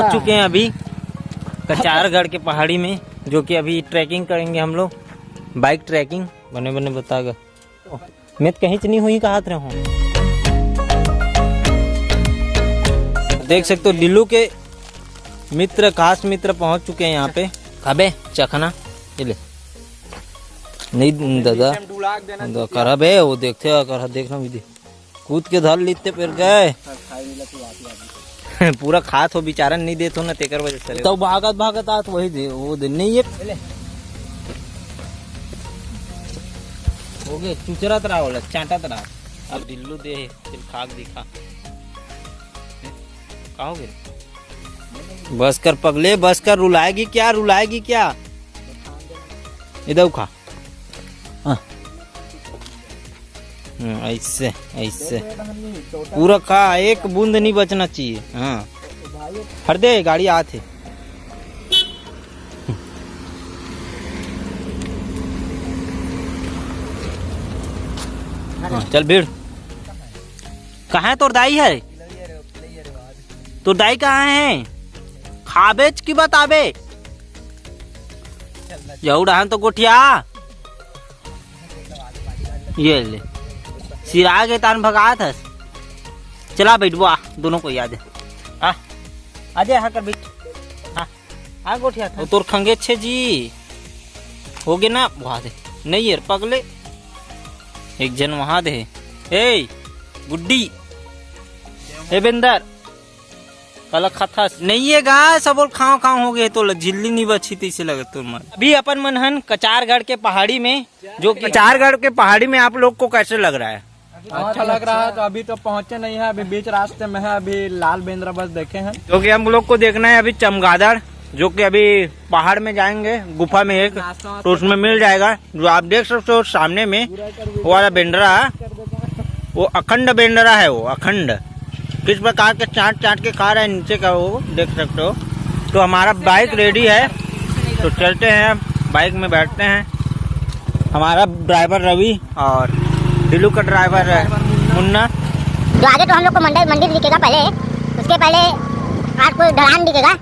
पहुंच चुके हैं अभी कचारगढ़ के पहाड़ी में, जो कि अभी ट्रैकिंग करेंगे हम लोग, बाइक ट्रैकिंग। बने बने बतागा मैं कहीं से नहीं हुई कहा रहा हूँ। देख सकते हो डिल्लू के मित्र, खास मित्र पहुंच चुके हैं यहाँ पे। खाबे चखना ये ले नहीं दादा खराब है वो, देखते कर देखना विधि कूद के धर लेते फिर गए पूरा खात हो बेचारा नहीं देते ना तेकर वजह से तो भागत भागत आत वही दे वो दिन नहीं है हो गए चुचरत रहा बोला चाटत रहा। अब दिल्लू दे फिर खाक दिखा कहोगे बस कर पगले बस कर, रुलाएगी क्या इधर खा ऐसे ऐसे पूरा खा, एक बूंद नहीं बचना चाहिए। हाँ हर दे गाड़ी आते चल भीड़। कहाँ है तोर दाई है? तोर दाई कहाँ है? खाबेच की बताबे यहू डहान तो गोठिया ये ले सिरा के तान भगात है। चला बैठ बुआ दोनों को याद है आ जा हाँ कर बैठ आ गोठिया था तोर खंगे छे जी हो गए ना वहाँ दे नहीं यार पगले एक जन वहाँ दे। ए गुड्डी ए बेंदर कल खाता नहीं है गा सब और खाओ खाओ हो गए तो झिल्ली नहीं बची थी, इसे लगे तो मन। अभी अपन मनहन कचारगढ़ के पहाड़ी में, जो कचारगढ़ के पहाड़ी में आप लोग को कैसे लग रहा है? अच्छा लग रहा है। तो अभी तो पहुंचे नहीं है, अभी बीच रास्ते में है, अभी लाल बेंद्रा बस देखे हैं। जो कि हम लोग को देखना है अभी चमगादड़, जो कि अभी पहाड़ में जाएंगे गुफा में एक तो उसमें मिल जाएगा। जो आप देख सकते हो सामने में वो वाला बेंद्रा, वो अखंड बेंद्रा है, वो अखंड किस प्रकार के चाट के खा रहा है नीचे का वो देख सकते हो। तो हमारा बाइक रेडी है तो चलते हैं, बाइक में बैठते हैं। हमारा ड्राइवर रवि और दिल्लू का ड्राइवर है मुन्ना। जो आगे तो हम लोग को मंदिर दिखेगा पहले, उसके पहले आपको ढलान दिखेगा,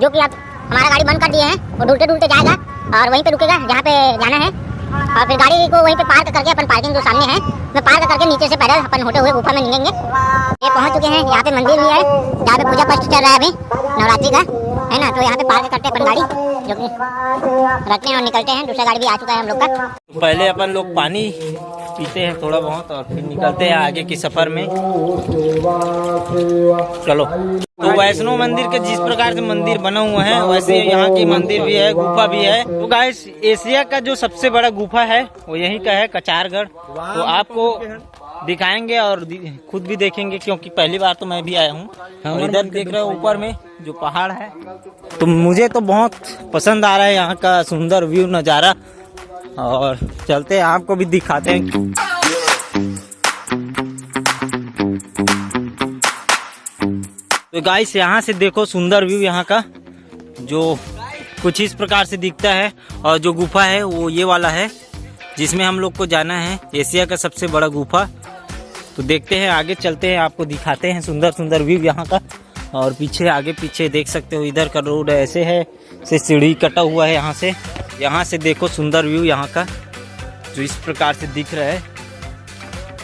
जो कि आप हमारा गाड़ी बंद कर दिए हैं। वो ढूलते जाएगा और वहीं पे रुकेगा जहाँ पे जाना है, और फिर गाड़ी को वहीं पे पार्क करके अपन पार्किंग जो सामने है मैं पार्क करके नीचे से पैदल अपन होते हुए गुफा में निकलेंगे। ये पहुंच चुके हैं, यहाँ पे मंदिर भी है जहाँ पे पूजा पाठ चल रहा है अभी नवरात्रि का, है ना। तो यहाँ पे पार्क करते हैं अपन गाड़ी, जो कि रखते हैं और निकलते हैं। दूसरा गाड़ी भी आ चुका है हम लोग का। पहले अपन लोग पानी पीते हैं थोड़ा बहुत और फिर निकलते हैं आगे की सफर में। चलो। तो वैष्णो मंदिर के जिस प्रकार से मंदिर बना हुआ है वैसे यहाँ की मंदिर भी है, गुफा भी है। तो गाइस एशिया का जो सबसे बड़ा गुफा है वो यहीं का है कचारगढ़। तो आपको दिखाएंगे और खुद भी देखेंगे, क्योंकि पहली बार तो मैं भी आया हूँ। हम इधर देख रहे हो ऊपर में जो पहाड़ है, तो मुझे तो बहुत पसंद आ रहा है यहाँ का सुंदर व्यू नज़ारा। और चलते हैं आपको भी दिखाते हैं। तो गाइस यहाँ से देखो सुंदर व्यू यहाँ का, जो कुछ इस प्रकार से दिखता है। और जो गुफा है वो ये वाला है जिसमें हम लोग को जाना है, एशिया का सबसे बड़ा गुफा। तो देखते हैं आगे चलते हैं, आपको दिखाते हैं सुंदर सुंदर व्यू यहाँ का। और पीछे आगे पीछे देख सकते हो इधर का रोड ऐसे है, से सीढ़ी कटा हुआ है यहाँ से देखो सुंदर व्यू यहाँ का जो इस प्रकार से दिख रहा है।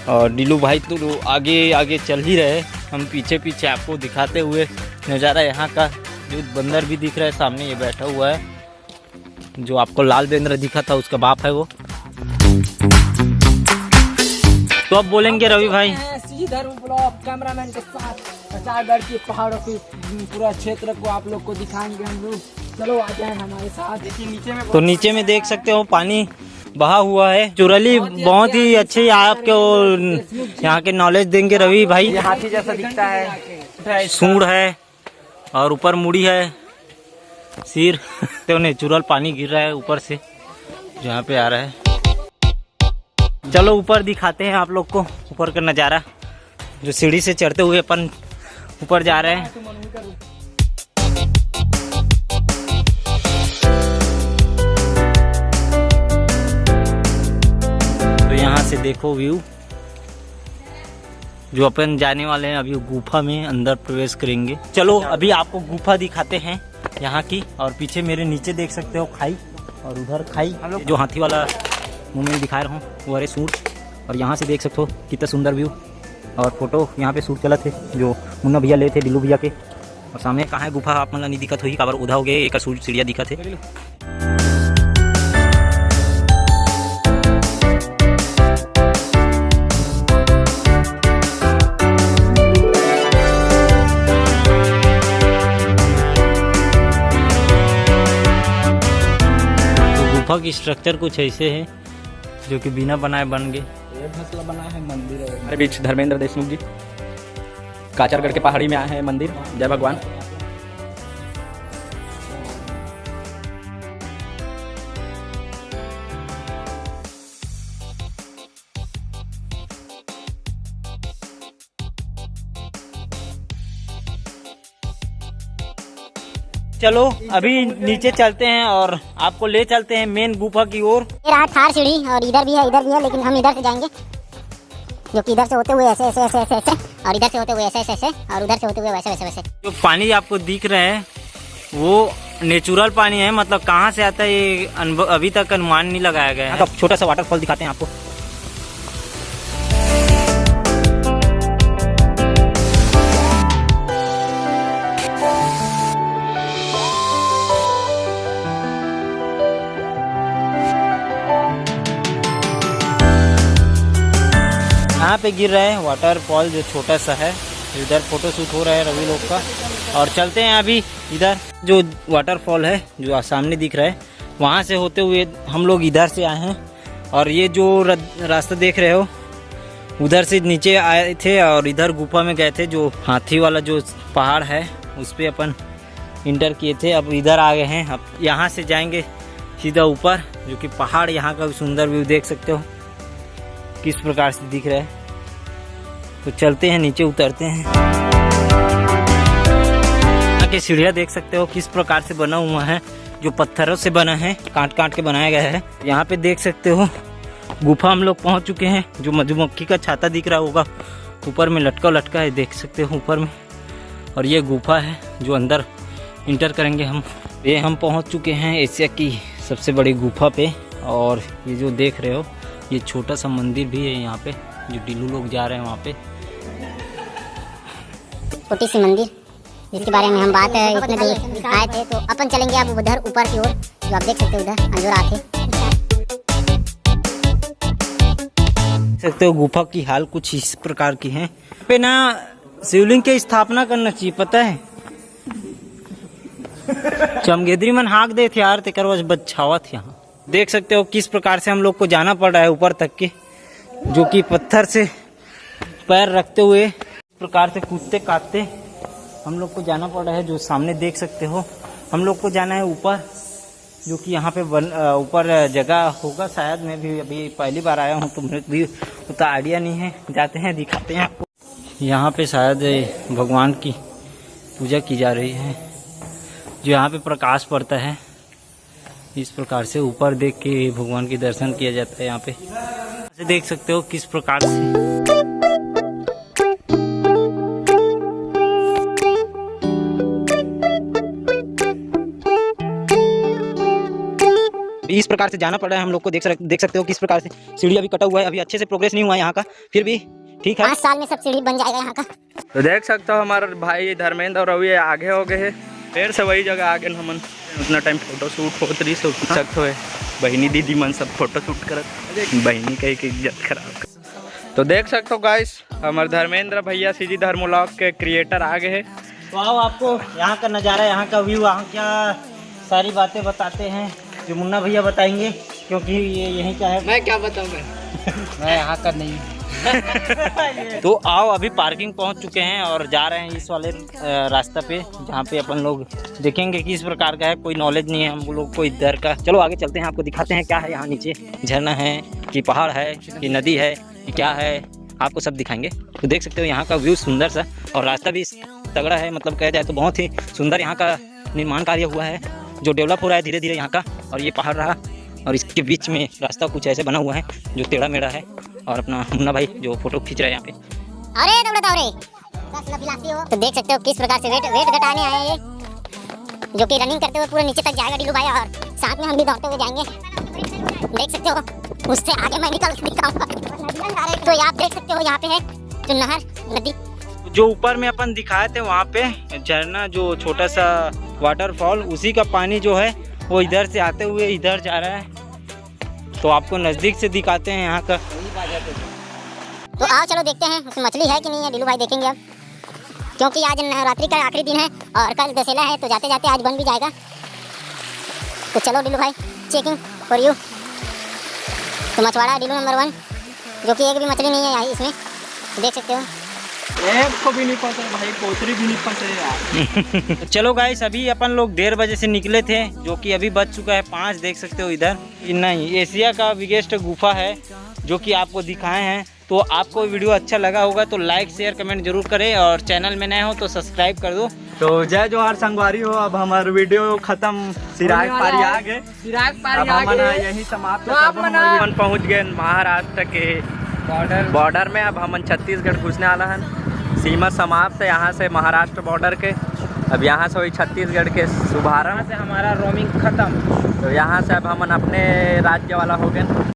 और नीलू भाई तो आगे आगे चल ही रहे, हम पीछे पीछे आपको दिखाते हुए नज़ारा यहाँ का। जो बंदर भी दिख रहा है सामने, ये बैठा हुआ है, जो आपको लाल बेंद्रा दिखा था उसका बाप है वो। तो अब बोलेंगे रवि भाई सीधर कैमरामैन के साथ कचारगढ़ के पहाड़ों के पूरा क्षेत्र को आप लोग को दिखाएंगे हम लोग। चलो आ जाए हमारे साथ। देखिए नीचे में, तो नीचे में देख सकते हो पानी बहा हुआ है। चुरली बहुत ही अच्छी आपको यहाँ के नॉलेज देंगे रवि भाई। हाथी जैसा दिखता है, सूंड है और ऊपर मुड़ी है सिर तो नेचुरल पानी गिर रहा है ऊपर से जहाँ पे आ रहा है। चलो ऊपर दिखाते हैं आप लोग को ऊपर का नज़ारा, जो सीढ़ी से चढ़ते हुए अपन ऊपर जा रहे हैं। तो यहाँ से देखो व्यू, जो अपन जाने वाले हैं अभी गुफा में अंदर प्रवेश करेंगे। चलो अभी आपको गुफा दिखाते हैं यहाँ की। और पीछे मेरे नीचे देख सकते हो खाई, और उधर खाई जो हाथी वाला मुंह में दिखा रहा हूँ वो अरे सूट। और यहाँ से देख सकते हो कितना सुंदर व्यू। और फोटो यहाँ पे शूट चला थे जो मुन्ना भैया ले थे बिल्लू भैया के। और सामने कहाँ है गुफा आप मतलब नहीं दिखत हुई, काबर उधा हो गए एक सूट सीढ़िया दिखा थे। गुफा की स्ट्रक्चर कुछ ऐसे है जो कि बिना बनाए बन गए। ये फसला बना है मंदिर है। हमारे बीच धर्मेंद्र देशमुख जी काचरगढ़ के पहाड़ी में आए हैं मंदिर। जय भगवान। चलो अभी नीचे चलते हैं और आपको ले चलते हैं मेन गुफा की ओर। ये रहा थार सीढ़ी और इधर भी है, लेकिन हम इधर से जाएंगे, जो कि इधर से होते हुए ऐसे ऐसे ऐसे ऐसे ऐसे, और इधर से होते हुए ऐसे ऐसे ऐसे, और उधर से होते हुए वैसे वैसे वैसे। जो पानी आपको दिख रहा है वो नेचुरल पानी है, मतलब कहाँ से आता है ये अभी तक अनुमान नहीं लगाया गया है। तो छोटा सा वाटरफॉल दिखाते हैं आपको। यहाँ पे गिर रहा है वाटरफॉल जो छोटा सा है। इधर फोटो शूट हो रहा है रवि लोग का। और चलते हैं अभी इधर जो वाटरफॉल है जो सामने दिख रहा है, वहाँ से होते हुए हम लोग इधर से आए हैं। और ये जो रास्ता देख रहे हो उधर से नीचे आए थे और इधर गुफा में गए थे। जो हाथी वाला जो पहाड़ है उस पर अपन इंटर किए थे। अब इधर आ गए हैं। अब यहाँ से जाएंगे सीधा ऊपर, जो कि पहाड़ यहाँ का सुंदर व्यू देख सकते हो किस प्रकार से दिख रहा है। तो चलते हैं नीचे, उतरते हैं। यहाँ के सीढ़ियाँ देख सकते हो किस प्रकार से बना हुआ है, जो पत्थरों से बना है, काट काट के बनाया गया है। यहाँ पे देख सकते हो गुफा हम लोग पहुँच चुके हैं। जो मधुमक्खी का छाता दिख रहा होगा ऊपर में लटका है, देख सकते हो ऊपर में। और ये गुफा है जो अंदर इंटर करेंगे हम। ये हम पहुँच चुके हैं एशिया की सबसे बड़ी गुफा पे। और ये जो देख रहे हो ये छोटा सा मंदिर भी है यहाँ पे, जो डिल्लू लोग जा रहे हैं वहाँ पे। छोटी सी मंदिर जिसके बारे में हम बात इतने दूर आए थे, तो अपन चलेंगे अब उधर ऊपर की ओर, जो आप देख सकते हो उधर अंजोर आके। देख सकते हो गुफा की हाल कुछ इस प्रकार की है। पे ना शिवलिंग की स्थापना करना चाहिए, पता है। चमगेदरी मन हाक दे थे यार, तेकर वजह बचावा थे। यहाँ देख सकते हो किस प्रकार से हम लोग को जाना पड़ रहा है ऊपर तक के, जो कि पत्थर से पैर रखते हुए इस प्रकार से कूदते काटते हम लोग को जाना पड़ रहा है। जो सामने देख सकते हो हम लोग को जाना है ऊपर, जो कि यहाँ पे ऊपर जगह होगा शायद। मैं भी अभी पहली बार आया हूँ तो मुझे भी उतना आइडिया नहीं है। जाते हैं, दिखाते हैं आपको। यहाँ पे शायद भगवान की पूजा की जा रही है, जो यहाँ पे प्रकाश पड़ता है। इस प्रकार से ऊपर देख के भगवान की दर्शन किया जाता है। यहाँ पे देख सकते हो किस प्रकार से इस प्रकार से जाना पड़ रहा है हम लोग को। देख सकते हो किस प्रकार से सीढ़ी अभी कटा हुआ है, अभी अच्छे से प्रोग्रेस नहीं हुआ है यहाँ का, फिर भी ठीक है। 5 साल में सब सीढ़ी बन जाएगा यहाँ का। तो देख सकते हो हमारे भाई धर्मेंद्र और रवि आगे हो गए हैं, फिर से वही जगह आगे हमन उतना टाइम फोटो शूट होत रही से पूछ सकते हो। बहनी दीदी मन सब फोटो शूट करत, बहनी कहीं की इज्जत खराब। तो देख सकते हो गाइस हमारे धर्मेंद्र भैया सीजी धर्मोलॉग के क्रिएटर आगे है। तो आओ आपको यहाँ का नज़ारा, यहाँ का व्यू, यहाँ क्या सारी बातें बताते हैं जो मुन्ना भैया बताएंगे, क्योंकि ये यहीं का है। मैं क्या बताऊँ मैं यहाँ का नहीं। तो आओ अभी पार्किंग पहुंच चुके हैं और जा रहे हैं इस वाले रास्ता पे, जहाँ पे अपन लोग देखेंगे कि इस प्रकार का है। कोई नॉलेज नहीं है हम लोग को इधर का। चलो आगे चलते हैं, आपको दिखाते हैं क्या है यहाँ नीचे। झरना है कि पहाड़ है कि नदी है कि क्या है, आपको सब दिखाएंगे। तो देख सकते हो यहाँ का व्यू सुंदर सा, और रास्ता भी तगड़ा है, मतलब कहा जाए तो बहुत ही सुंदर यहाँ का निर्माण कार्य हुआ है, जो डेवलप हो रहा है धीरे धीरे यहाँ का। और ये पहाड़ रहा और इसके बीच में रास्ता कुछ ऐसे बना हुआ है जो टेढ़ा मेढ़ा है। और अपना मुन्ना भाई जो फोटो खींच रहा है यहाँ पे, अरे दौड़त अरे अभिलाषी हो तो देख सकते हो किस प्रकार से वेट घटाने आए हैं ये, जो कि रनिंग करते हुए पूरे नीचे तक जाएगा डीलू भाई, और साथ में हम भी दौड़ते हुए जाएंगे। देख सकते हो उससे आगे मैं निकल के दिखाऊंगा। तो ये आप देख सकते हो यहाँ पे है जो नहर नदी, जो ऊपर में अपन दिखाए थे वहाँ पे झरना, जो छोटा सा वाटरफॉल, उसी का पानी जो है वो इधर से आते हुए इधर जा रहा है। तो आपको नज़दीक से दिखाते हैं यहाँ का। तो आओ चलो देखते हैं उसमें मछली है कि नहीं है, डीलू भाई देखेंगे अब, क्योंकि आज नवरात्रि का आखिरी दिन है और कल दशहरा है, तो जाते जाते आज बन भी जाएगा। तो चलो डीलू भाई, चेकिंग फॉर यू। तो मछुआरा डीलू नंबर 1, जो कि एक भी मछली नहीं है यहाँ इसमें, देख सकते हो। एक को भी नहीं फंसे भाई, पोतरी भी नहीं फंसे यार। चलो गाइस, अभी अपन लोग 1:30 बजे से निकले थे, जो कि अभी बज चुका है 5। देख सकते हो इधर नहीं, एशिया का बिगेस्ट गुफा है जो कि आपको दिखाए हैं। तो आपको वीडियो अच्छा लगा होगा तो लाइक शेयर कमेंट जरूर करें, और चैनल में नए हो तो सब्सक्राइब कर दो। तो जय जोहार संगवारी हो, अब हमारा वीडियो खत्म, सिराग पारी आ गए, चिराग अब पारी हम आगे यही समाप्त। तो आप हम पहुंच गए महाराष्ट्र के बॉर्डर में। अब हम छत्तीसगढ़ घुसने वाला है, सीमा समाप्त है यहाँ से महाराष्ट्र बॉर्डर के। अब यहाँ से वही छत्तीसगढ़ के शुभारंभ से हमारा रोमिंग खत्म। तो यहाँ से अब हम अपने राज्य वाला हो गए।